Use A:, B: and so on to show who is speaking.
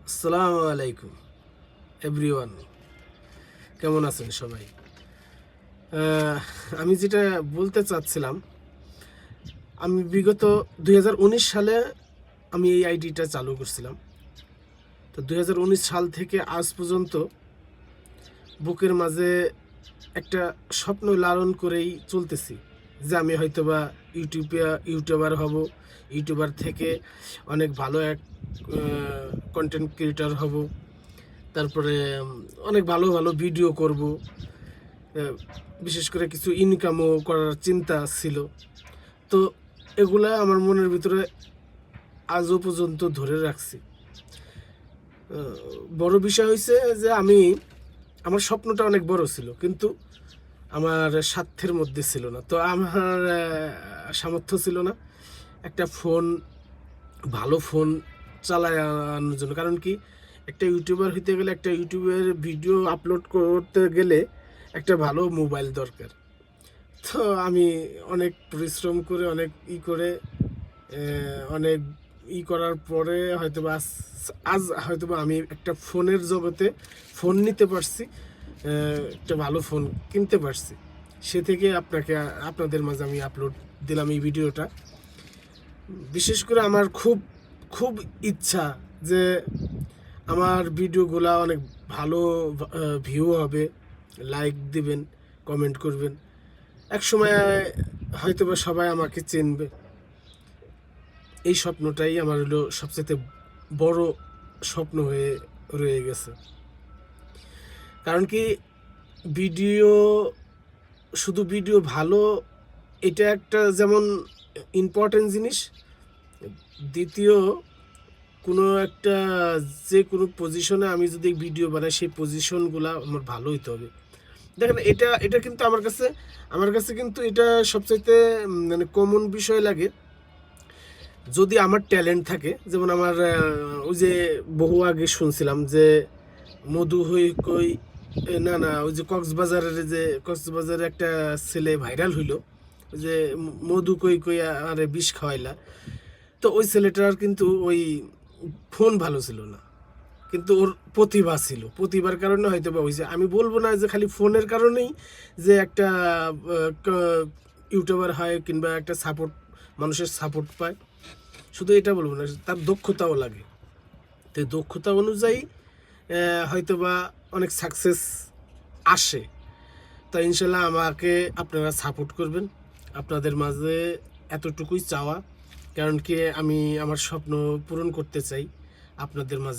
A: আসসালামু আলাইকুম এভরিওয়ান, কেমন আছেন সবাই? আমি যেটা বলতে চাচ্ছিলাম, আমি বিগত 2019 সালে আমি এই আইডিটা চালু করছিলাম। তো 2019 সাল থেকে আজ পর্যন্ত বুকের মাঝে একটা স্বপ্ন লালন করেই চলতেছি যে আমি হয়তোবা ইউটিউবার হব, ইউটিউবার থেকে অনেক ভালো এক কন্টেন্ট ক্রিয়েটর হব, তারপরে অনেক ভালো ভালো ভিডিও করব, বিশেষ করে কিছু ইনকামও করার চিন্তা ছিল। তো এগুলা আমার মনের ভিতরে আজও পর্যন্ত ধরে রাখছি। বড় বিষয় হয়েছে যে আমার স্বপ্নটা অনেক বড় ছিল, কিন্তু আমার স্বার্থের মধ্যে ছিল না। তো আমার সামর্থ্য ছিল না একটা ভালো ফোন চালায় আনার জন্য। কারণ কি, একটা ইউটিউবার হইতে গেলে, একটা ইউটিউবের ভিডিও আপলোড করতে গেলে একটা ভালো মোবাইল দরকার। তো আমি অনেক পরিশ্রম করে, অনেক অনেক করার পরে হয়তোবা আজ হয়তোবা আমি একটা ফোনের জগতে ফোন নিতে পারছি, একটা ভালো ফোন কিনতে পারছি। সে থেকে আপনাদের মাঝে আমি আপলোড দিলাম এই ভিডিওটা। বিশেষ করে আমার খুব খুব ইচ্ছা যে আমার ভিডিওগুলা অনেক ভালো ভিউ হবে, লাইক দিবেন, কমেন্ট করবেন, এক সময় হয়তোবা সবাই আমাকে চিনবে। এই স্বপ্নটাই আমার হলো সবচেয়ে বড় স্বপ্ন হয়ে রয়ে গেছে। কারণ কি, ভিডিও, শুধু ভিডিও ভালো, এটা একটা যেমন ইম্পর্টেন্ট জিনিস। দ্বিতীয়, কোনো একটা যে কোনো পজিশনে আমি যদি ভিডিও বানাই, সেই পজিশনগুলো আমার ভালো হইতে হবে। দেখেন, এটা এটা কিন্তু আমার কাছে কিন্তু এটা সবচাইতে মানে কমন বিষয় লাগে। যদি আমার ট্যালেন্ট থাকে, যেমন আমার ওই যে বহু আগে শুনছিলাম যে মধু হই কই, না না, ওই যে কক্সবাজারের একটা ছেলে ভাইরাল হইলো, ওই যে মধু কই কই আরে বিষ খাওয়াইলা। তো ওই ছেলেটার কিন্তু ওই ফোন ভালো ছিল না, কিন্তু ওর প্রতিভা ছিল। প্রতিভার কারণে হয়তো বা হয়েছে। আমি বলবো না যে খালি ফোনের কারণেই যে একটা ইউটিউবার হয় কিংবা একটা মানুষের সাপোর্ট পায়, শুধু এটা বলবো না, তার দক্ষতাও লাগে। তো দক্ষতা অনুযায়ী হয়তোবা অনেক সাকসেস আসে। তা ইনশাল্লাহ আমাকে আপনারা সাপোর্ট করবেন। আপনাদের মাঝে এতটুকুই চাওয়া, কারণ কি আমি আমার স্বপ্ন পূরণ করতে চাই আপনাদের মাঝে।